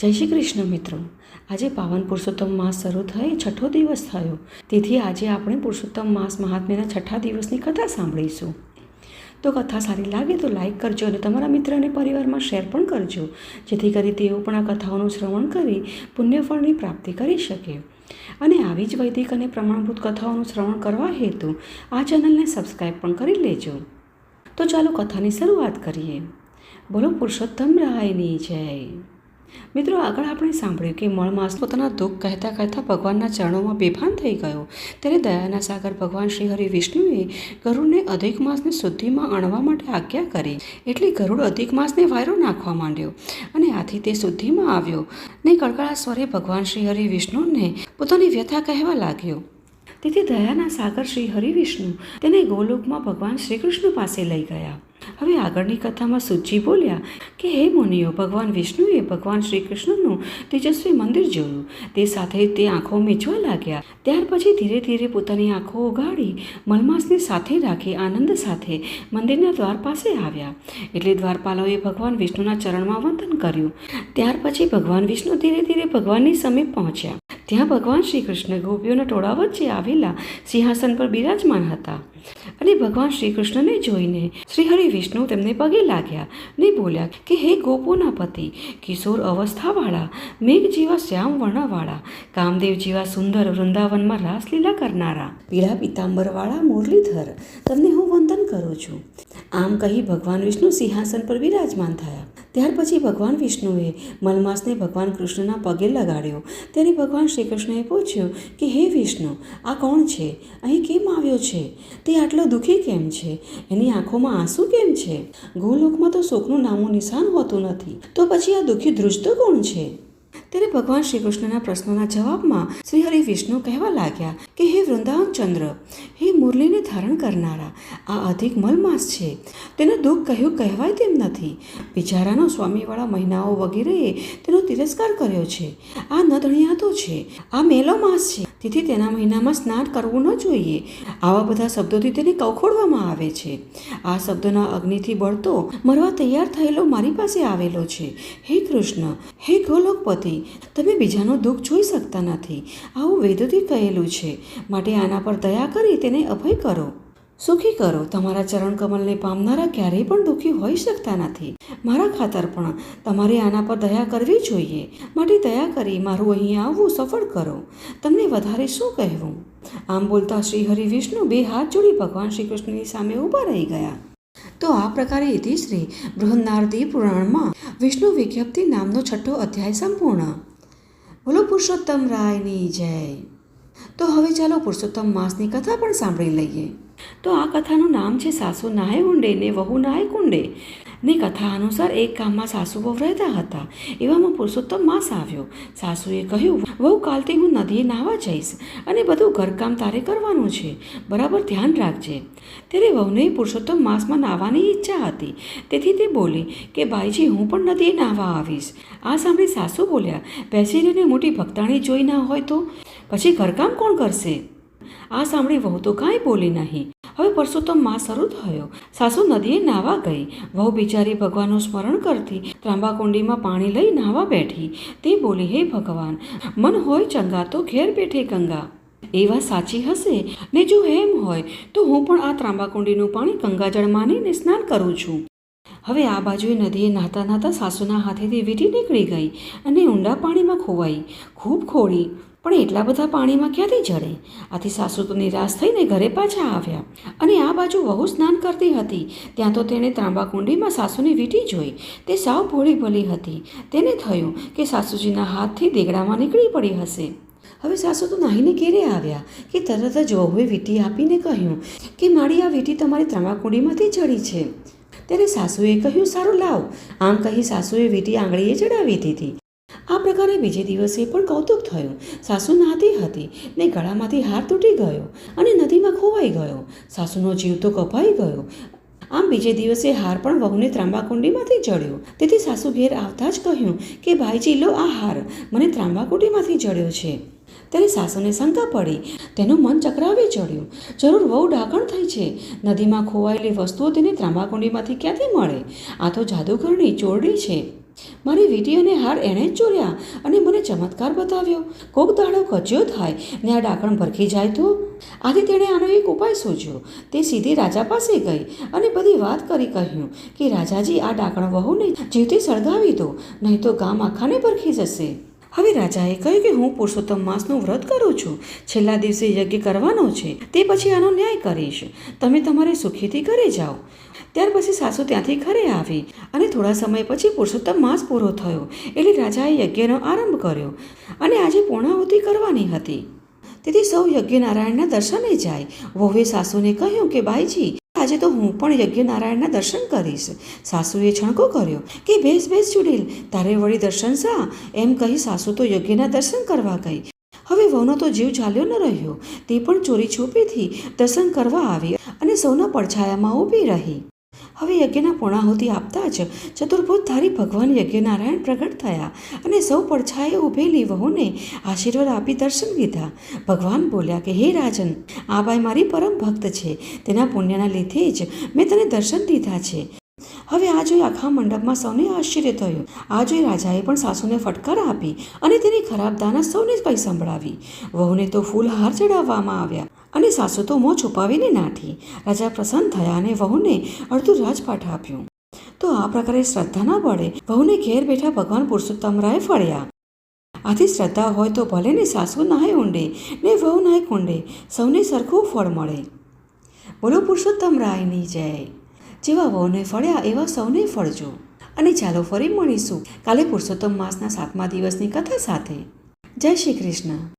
જય શ્રી કૃષ્ણ મિત્રો. આજે પાવન પુરુષોત્તમ માસ શરૂ થઈ 6થો દિવસ થયો. તેથી આજે આપણે પુરુષોત્તમ માસ મહાત્મ્યના 6થા દિવસની કથા સાંભળીશું. તો કથા સારી લાગે તો લાઈક કરજો અને તમારા મિત્ર અને પરિવારમાં શેર પણ કરજો, જેથી કરી તેઓ પણ આ કથાઓનું શ્રવણ કરી પુણ્યફળની પ્રાપ્તિ કરી શકે. અને આવી જ વૈદિક અને પ્રમાણભૂત કથાઓનું શ્રવણ કરવા હેતુ આ ચેનલને સબસ્ક્રાઈબ પણ કરી લેજો. તો ચાલો કથાની શરૂઆત કરીએ. બોલો પુરુષોત્તમ રાયની જય. મિત્રો, આગળ આપણે સાંભળ્યું કે મળમાસ પોતાના દુઃખ કહેતા કહેતા ભગવાનના ચરણોમાં બેભાન થઈ ગયો. ત્યારે દયાના સાગર ભગવાન શ્રી હરિ વિષ્ણુએ ગરુડને અધિક માસને શુદ્ધિમાં આણવા માટે આજ્ઞા કરી. એટલે ગરુડ અધિક માસને વાયરો નાખવા માંડ્યો અને આથી તે શુદ્ધિમાં આવ્યો ને કડકડા સ્વરે ભગવાન શ્રી હરિ વિષ્ણુને પોતાની વ્યથા કહેવા લાગ્યો. તેથી દયાના સાગર શ્રી હરિ વિષ્ણુ તેને ગોલોકમાં ભગવાન શ્રી કૃષ્ણ પાસે લઈ ગયા. હવે આગળની કથામાં સુજી બોલ્યા કે હે મુનિઓ, ભગવાન વિષ્ણુએ ભગવાન શ્રી કૃષ્ણનું તેજસ્વી મંદિર જોયું. તે સાથે તે આંખો મીચવા લાગ્યા. ત્યાર પછી ધીરે ધીરે પોતાની આંખો ઓગાળી મલમાસને સાથે રાખી આનંદ સાથે મંદિરના દ્વાર પાસે આવ્યા. એટલે દ્વારપાલોએ ભગવાન વિષ્ણુના ચરણમાં વંદન કર્યું. ત્યાર પછી ભગવાન વિષ્ણુ ધીરે ધીરે ભગવાનની સમીપ પહોંચ્યા. ત્યાં ભગવાન શ્રી કૃષ્ણ ગોપીઓના ટોળા વચ્ચે આવેલા સિંહાસન પર બિરાજમાન હતા. અને ભગવાન શ્રી કૃષ્ણને જોઈને શ્રી હરિ વિષ્ણુ તેમને પગે લાગ્યા ને બોલ્યા કે હે ગોપોના પતિ, કિશોર અવસ્થાવાળા, મેઘ જેવા શ્યામ વર્ણવાળા, કામદેવ જેવા સુંદર વૃંદાવનમાં રાસલીલા કરનારા, પીળા પિતાંબરવાળા મુરલીધર, તમને હું વંદન કરું છું. આમ કહી ભગવાન વિષ્ણુ સિંહાસન પર બિરાજમાન થયા. ત્યાર પછી ભગવાન વિષ્ણુએ મલમાસને ભગવાન કૃષ્ણના પગે લગાડ્યો. ત્યારે ભગવાન શ્રી કૃષ્ણએ પૂછ્યું કે હે વિષ્ણુ, આ કોણ છે? અહીં કેમ આવ્યો છે? તે આટલો દુઃખી કેમ છે? એની આંખોમાં આંસુ કેમ છે? ગોલોકમાં તો શોકનું નામું નિશાન હોતું નથી, તો પછી આ દુઃખી ધ્રુજતો કોણ છે? ત્યારે ભગવાન શ્રી કૃષ્ણના પ્રશ્નોના જવાબમાં શ્રી હરિ વિષ્ણુ કહેવા લાગ્યા કે હે વૃંદાવન ચંદ્ર, હે મુરલીને ધારણ કરનારા, આ અધિક મલમાસ છે. તેનું દુઃખ કહ્યું કહેવાય તેમ નથી. બિચારાનો સ્વામીવાળા મહિનાઓ વગેરેએ તેનો તિરસ્કાર કર્યો છે. આ ન ધણિયાતો છે, આ મેલો માસ છે, તેથી તેના મહિનામાં સ્નાન કરવું ન જોઈએ. આવા બધા શબ્દોથી તેને કૌખોડવામાં આવે છે. આ શબ્દોના અગ્નિથી બળતો મરવા તૈયાર થયેલો મારી પાસે આવેલો છે. હે કૃષ્ણ, હે ગોલોકપતિ, તમે બીજાનું દુઃખ જોઈ શકતા નથી. આવું વેદોથી કહેલું છે. માટે આના પર દયા કરી તેને અભય કરો, સુખી કરો. તમારા ચરણ કમલને પામનારા ક્યારેય પણ દુઃખી હોઈ શકતા નથી. મારા ખાતર પણ તમારે આના પર દયા કરવી જોઈએ. માટે દયા કરી મારું અહીં આવવું સફળ કરો. તમને વધારે શું કહેવું? આમ બોલતા શ્રી હરિ વિષ્ણુ બે હાથ જોડી ભગવાન શ્રી કૃષ્ણની સામે ઊભા રહી ગયા. તો આ પ્રકારે ઇતિશ્રી બૃહન્નારદી પુરાણમાં વિષ્ણુ વિજ્ઞપ્તિ નામનો 6થો અધ્યાય સંપૂર્ણ. બોલો પુરુષોત્તમ રાયની જય. તો હવે ચાલો પુરુષોત્તમ માસની કથા પણ સાંભળી લઈએ. તો આ કથાનું નામ છે સાસુ નાહે ઊંડે ને વહુ નાહે કુંડે. ની કથા અનુસાર એક ગામમાં સાસુ વહુ રહેતા હતા. એવામાં પુરુષોત્તમ માસ આવ્યો. સાસુએ કહ્યું, વહુ, કાલથી હું નદીએ નાહવા જઈશ અને બધું ઘરકામ તારે કરવાનું છે, બરાબર ધ્યાન રાખજે. ત્યારે વહુને પુરુષોત્તમ માસમાં નાહવાની ઈચ્છા હતી. તેથી તે બોલી કે ભાઈજી, હું પણ નદીએ નાહવા આવીશ. આ સાંભળી સાસુ બોલ્યા, બેસી રહીને મોટી ભક્તાણી જોઈ ના હોય તો પછી ઘરકામ કોણ કરશે? આ સાંભળી વહુ તો કાંઈ બોલી નહીં. હવે પુરુષોત્તમ માસ શરૂ થયો. સાસુ નદીએ નાહવા ગઈ. વહુ બિચારી ભગવાનનું સ્મરણ કરતી ત્રાંબાકુંડીમાં પાણી લઈ નાહવા બેઠી. તે બોલી, હે ભગવાન, મન હોય ચંગા તો ઘેર બેઠે ગંગા. એ વાત સાચી હશે ને જો એમ હોય તો હું પણ આ ત્રાંબાકુંડીનું પાણી ગંગાજળ માનીને સ્નાન કરું છું. હવે આ બાજુએ નદીએ નાહતા નાહતા સાસુના હાથેથી વીંટી નીકળી ગઈ અને ઊંડા પાણીમાં ખોવાઈ. ખૂબ ખોળી, પણ એટલા બધા પાણીમાં ક્યાંથી જડે? આથી સાસુ તો નિરાશ થઈને ઘરે પાછા આવ્યા. અને આ બાજુ વહુ સ્નાન કરતી હતી. ત્યાં તો તેણે ત્રાંબાકુંડીમાં સાસુની વીંટી જોઈ. તે સાવ ભોળી ભલી હતી. તેને થયું કે સાસુજીના હાથથી દેગડામાં નીકળી પડી હશે. હવે સાસુ તો નાહીને ઘેરે આવ્યા કે તરત જ વહુએ વીંટી આપીને કહ્યું કે મારી આ વીંટી તમારી ત્રાંબાકુંડીમાંથી ચડી છે. ત્યારે સાસુએ કહ્યું, સારું લાવ. આમ કહી સાસુએ વીંટી આંગળીએ ચડાવી દીધી. આ પ્રકારે બીજે દિવસે પણ કૌતુક થયું. સાસુ નહાતી હતી ને ગળામાંથી હાર તૂટી ગયો અને નદીમાં ખોવાઈ ગયો. સાસુનો જીવ તો કપાઈ ગયો. આમ બીજે દિવસે હાર પણ વહુને ત્રાંબાકુંડીમાંથી ચડ્યો. તેથી સાસુ ઘેર આવતા જ કહ્યું કે ભાઈજી, લો આ હાર મને ત્રાંબાકુંડીમાંથી ચડ્યો છે. ત્યારે સાસુને શંકા પડી. તેનું મન ચક્રાવી ચડ્યું. જરૂર વહુ ડાકણ થઈ છે. નદીમાં ખોવાયેલી વસ્તુઓ તેને ત્રાંબાકુંડીમાંથી ક્યાંથી મળે? આ તો જાદુગરની ચોરડી છે. મારી વીંટી અને હાર એણે જ ચોર્યા અને મને ચમત્કાર બતાવ્યો. કોક દાડો કજ્યો થાય ને આ ડાકણ ભરખી જાય તો? આથી તેણે આનો એક ઉપાય સૂચ્યો. તે સીધી રાજા પાસે ગઈ અને બધી વાત કરી કહ્યું કે રાજાજી, આ ડાકણ વહુને જીવતી સળગાવી દો, નહીં તો ગામ આખાને ભરખી જશે. હવે રાજાએ કહ્યું કે હું પુરુષોત્તમ માસનું વ્રત કરું છું, છેલ્લા દિવસે યજ્ઞ કરવાનો છે, તે પછી આનો ન્યાય કરીશ. તમે તમારે સુખીથી ઘરે જાઓ. ત્યાર પછી સાસુ ત્યાંથી ઘરે આવી અને થોડા સમય પછી પુરુષોત્તમ માસ પૂરો થયો એટલે રાજાએ યજ્ઞનો આરંભ કર્યો અને આજે પૂર્ણાહુતિ કરવાની હતી. તેથી સૌ યજ્ઞનારાયણના દર્શને જાય. વહુએ સાસુને કહ્યું કે બાઈજી, આજે તો હું પણ યજ્ઞનારાયણના દર્શન કરીશ. સાસુએ છણકો કર્યો કે બેસ બેસ ચૂડેલ, તારે વળી દર્શન શા? એમ કહી સાસુ તો યજ્ઞના દર્શન કરવા ગઈ. હવે વહુનો તો જીવ ચાલ્યો ન રહ્યો. તે પણ ચોરી છૂપેથી દર્શન કરવા આવી અને સૌના પડછાયામાં ઊભી રહી. હવે યજ્ઞના પૂર્ણાહુતિ આપતા જ ચતુર્ભુજધારી ભગવાન યજ્ઞનારાયણ પ્રગટ થયા અને સૌ પડછાએ ઊભેલી વહુને આશીર્વાદ આપી દર્શન લીધા. ભગવાન બોલ્યા કે હે રાજન, આ બાઈ મારી પરમ ભક્ત છે, તેના પુણ્યના લીધે જ મેં તને દર્શન દીધા છે. હવે આ જોઈ આખા મંડપમાં સૌને આશ્ચર્ય થયું. આ જોઈ રાજાએ પણ સાસુને ફટકાર આપી અને તેની ખરાબ દાના સૌને કઈ સંભળાવી. વહુને તો ફૂલહાર ચડાવવામાં આવ્યા અને સાસુ તો મોં છુપાવીને નાઠી. રાજા પ્રસન્ન થયા અને વહુને અડધું રાજપાઠ આપ્યું. તો આ પ્રકારે શ્રદ્ધાના બળે વહુને ઘેર બેઠા ભગવાન પુરુષોત્તમરાય ફળ્યા. આથી શ્રદ્ધા હોય તો ભલે ને સાસુ નાહે ઊંડે ને વહુ નાહે કુંડે, સૌને સરખું ફળ મળે. બોલો પુરુષોત્તમરાયની જય. જેવા વહુને ફળ્યા એવા સૌને ફળજો. અને ચાલો ફરી મળીશું કાલે પુરુષોત્તમ માસના 7મા દિવસની કથા સાથે. જય શ્રી કૃષ્ણ.